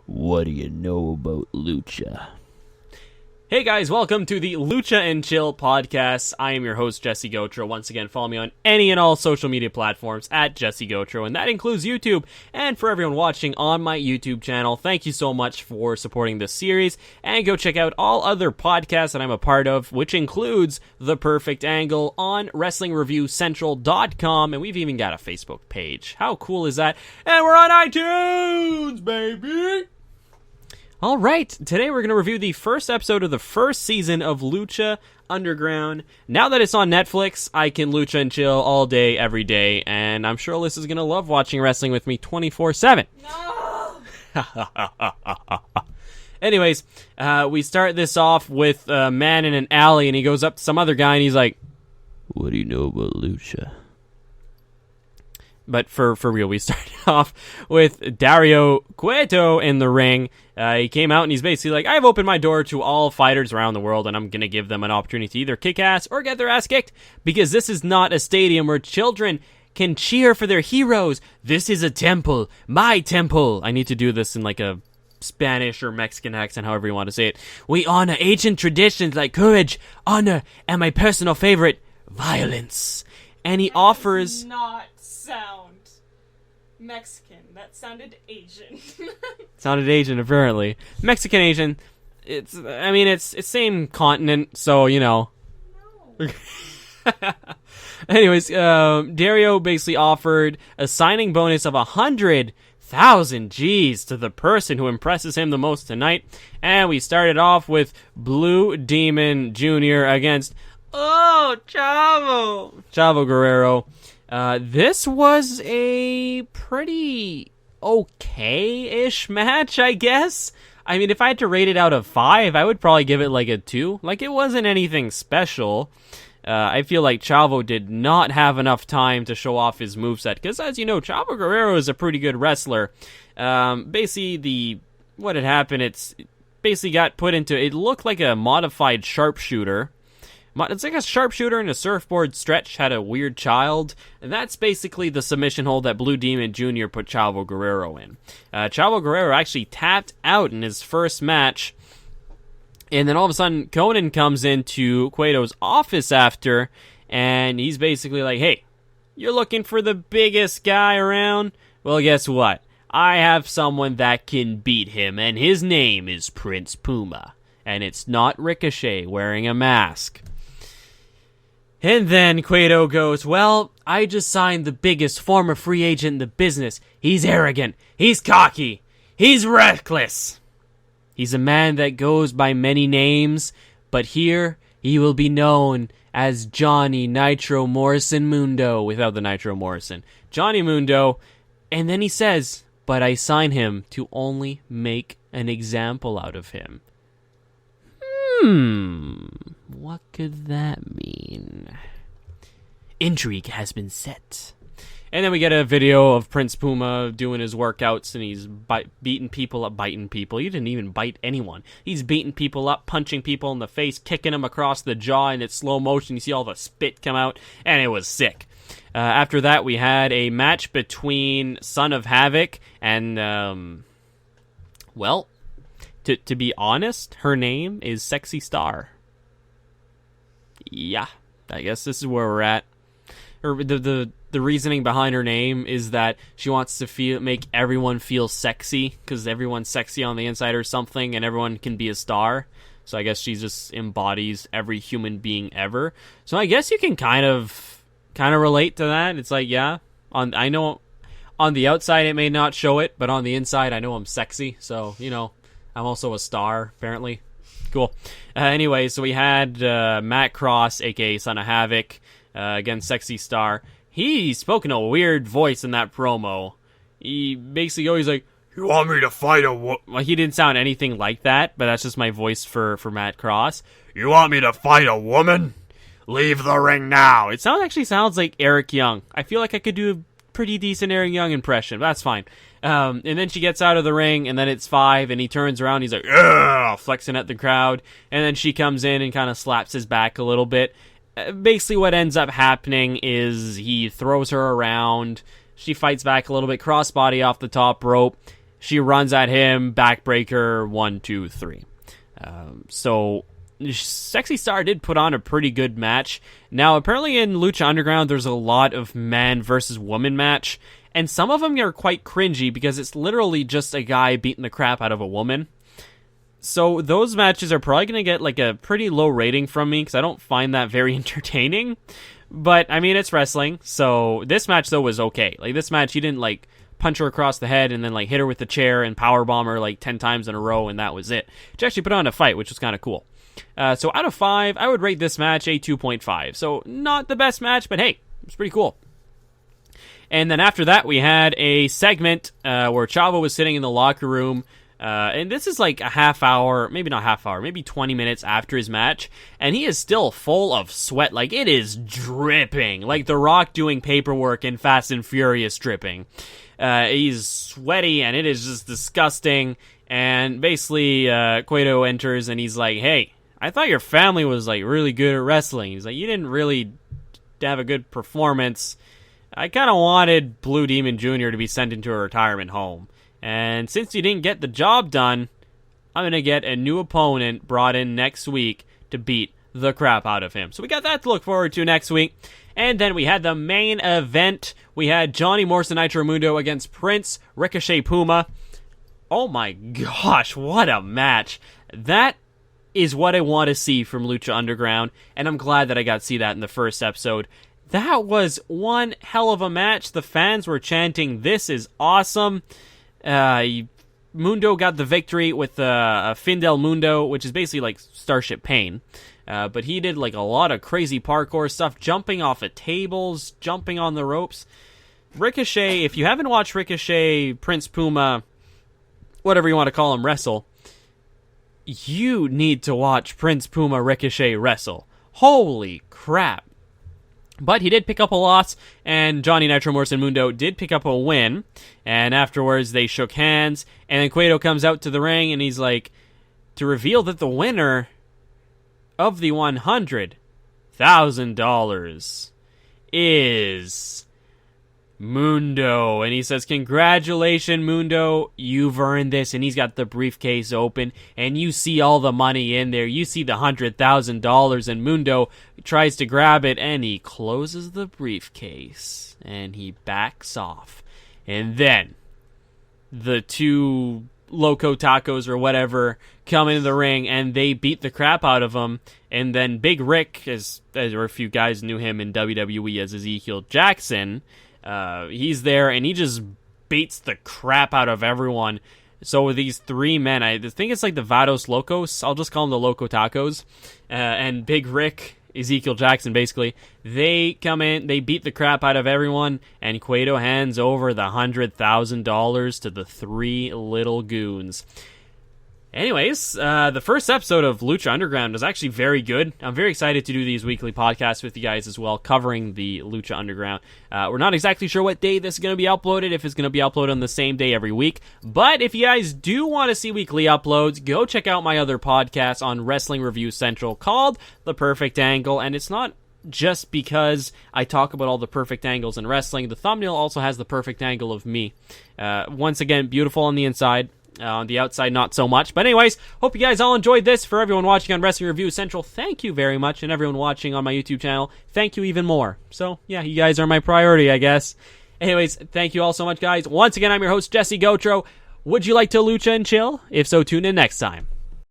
What do you know about Lucha? Hey guys, welcome to the Lucha and Chill podcast. I am your host, Jesse Gotro. Once again, follow me on any and all social media platforms at Jesse Gotro, and that includes YouTube. And for everyone watching on my YouTube channel, thank you so much for supporting this series. And go check out all other podcasts that I'm a part of, which includes The Perfect Angle on WrestlingReviewCentral.com, and we've even got a Facebook page. How cool is that? And we're on iTunes, baby! Alright, today we're going to review the first episode of the first season of Lucha Underground. Now that it's on Netflix, I can Lucha and Chill all day, every day, and I'm sure Alyssa's going to love watching wrestling with me 24/7. No! Anyways, we start this off with a man in an alley, and he goes up to some other guy, and he's like, What do you know about Lucha? But for real, we started off with Dario Cueto in the ring. He came out and he's basically like, I've opened my door to all fighters around the world, and I'm going to give them an opportunity to either kick ass or get their ass kicked, because this is not a stadium where children can cheer for their heroes. This is a temple, my temple. I need to do this in like a Spanish or Mexican accent, however you want to say it. We honor ancient traditions like courage, honor, and my personal favorite, violence. And he offers... not sound Mexican. That sounded Asian. Sounded Asian, apparently. Mexican Asian. It's same continent, so, you know. No. Anyways, Dario basically offered a signing bonus of 100,000 G's to the person who impresses him the most tonight. And we started off with Blue Demon Jr. against, Chavo Guerrero. This was a pretty okay-ish match, I guess. I mean, if I had to rate it out of 5, I would probably give it like a 2. Like, it wasn't anything special. I feel like Chavo did not have enough time to show off his moveset, because as you know, Chavo Guerrero is a pretty good wrestler. Basically, what had happened, it's basically got put into, it looked like a modified sharpshooter. It's like a sharpshooter and a surfboard stretch had a weird child, and that's basically the submission hold that Blue Demon Jr. put Chavo Guerrero in. Chavo Guerrero actually tapped out in his first match, and then all of a sudden Conan comes into Cueto's office after, and he's basically like, hey, you're looking for the biggest guy around? Well, guess what? I have someone that can beat him, and his name is Prince Puma, and it's not Ricochet wearing a mask. And then Cueto goes, well, I just signed the biggest former free agent in the business. He's arrogant. He's cocky. He's reckless. He's a man that goes by many names, but here he will be known as Johnny Nitro Morrison Mundo, without the Nitro Morrison. Johnny Mundo. And then he says, but I sign him to only make an example out of him. What could that mean? Intrigue has been set. And then we get a video of Prince Puma doing his workouts, and he's beating people up, biting people. He didn't even bite anyone. He's beating people up, punching people in the face, kicking them across the jaw, and it's slow motion. You see all the spit come out, and it was sick. After that, we had a match between Son of Havoc and, To be honest, her name is Sexy Star. Yeah, I guess this is where we're at. The reasoning behind her name is that she wants to make everyone feel sexy, because everyone's sexy on the inside or something, and everyone can be a star. So I guess she just embodies every human being ever. So I guess you can kind of relate to that. It's like, yeah, I know on the outside it may not show it, but on the inside I know I'm sexy. So, you know, I'm also a star, apparently. Cool. Anyway, so we had Matt Cross, a.k.a. Son of Havoc, against Sexy Star. He spoke in a weird voice in that promo. He basically always like, you want me to fight a woman? Well, he didn't sound anything like that, but that's just my voice for Matt Cross. You want me to fight a woman? Leave the ring now. It actually sounds like Eric Young. I feel like I could do a pretty decent Eric Young impression, but that's fine. And then she gets out of the ring, and then it's 5, and he turns around, he's like, yeah, flexing at the crowd, and then she comes in and kind of slaps his back a little bit. Basically what ends up happening is he throws her around, she fights back a little bit, crossbody off the top rope, She runs at him, backbreaker, 1, 2, 3. So Sexy Star did put on a pretty good match. Now, apparently in Lucha Underground, there's a lot of man versus woman match, and some of them are quite cringy because it's literally just a guy beating the crap out of a woman. So those matches are probably going to get like a pretty low rating from me because I don't find that very entertaining. But, I mean, it's wrestling, so this match, though, was okay. Like, this match, he didn't, like, punch her across the head and then, like, hit her with the chair and powerbomb her, like, 10 times in a row, and that was it. She actually put on a fight, which was kind of cool. So out of 5, I would rate this match a 2.5. So not the best match, but hey, it's pretty cool. And then after that, we had a segment where Chavo was sitting in the locker room. And this is like a half hour, maybe not half hour, maybe 20 minutes after his match. And he is still full of sweat. Like, it is dripping. Like The Rock doing paperwork in Fast and Furious dripping. He's sweaty, and it is just disgusting. And basically, Cueto enters, and he's like, hey, I thought your family was, like, really good at wrestling. He's like, you didn't really have a good performance. I kind of wanted Blue Demon Jr. to be sent into a retirement home. And since you didn't get the job done, I'm going to get a new opponent brought in next week to beat the crap out of him. So we got that to look forward to next week. And then we had the main event. We had Johnny Morrison Nitro Mundo against Prince Ricochet Puma. Oh my gosh, what a match. That is what I want to see from Lucha Underground, and I'm glad that I got to see that in the first episode. That was one hell of a match. The fans were chanting, "This is awesome." Mundo got the victory with a Fin del Mundo, which is basically like Starship Pain. But he did like a lot of crazy parkour stuff, jumping off of tables, jumping on the ropes. Ricochet, if you haven't watched Ricochet, Prince Puma, whatever you want to call him, wrestle, you need to watch Prince Puma Ricochet wrestle. Holy crap. But he did pick up a loss, and Johnny Nitro Morrison Mundo did pick up a win. And afterwards, they shook hands, and then Cueto comes out to the ring, and he's like, to reveal that the winner of the $100,000 is Mundo. And he says, congratulations, Mundo, you've earned this. And he's got the briefcase open, and you see all the money in there. You see the $100,000, and Mundo tries to grab it, and he closes the briefcase, and he backs off. And then the two Loco Tacos or whatever come into the ring, and they beat the crap out of him. And then Big Rick, as or if you guys knew him in WWE as Ezekiel Jackson, he's there, and he just beats the crap out of everyone. So with these three men, I think it's like the Vados Locos, I'll just call them the Loco Tacos, and Big Rick, Ezekiel Jackson, basically, they come in, they beat the crap out of everyone, and Cueto hands over the $100,000 to the three little goons. Anyways, the first episode of Lucha Underground was actually very good. I'm very excited to do these weekly podcasts with you guys as well, covering the Lucha Underground. We're not exactly sure what day this is going to be uploaded, if it's going to be uploaded on the same day every week. But if you guys do want to see weekly uploads, go check out my other podcast on Wrestling Review Central called The Perfect Angle. And it's not just because I talk about all the perfect angles in wrestling. The thumbnail also has the perfect angle of me. Once again, beautiful on the inside. On the outside, not so much. But anyways, hope you guys all enjoyed this. For everyone watching on Wrestling Review Central, thank you very much. And everyone watching on my YouTube channel, thank you even more. So, yeah, you guys are my priority, I guess. Anyways, thank you all so much, guys. Once again, I'm your host, Jesse Gotro. Would you like to Lucha and Chill? If so, tune in next time.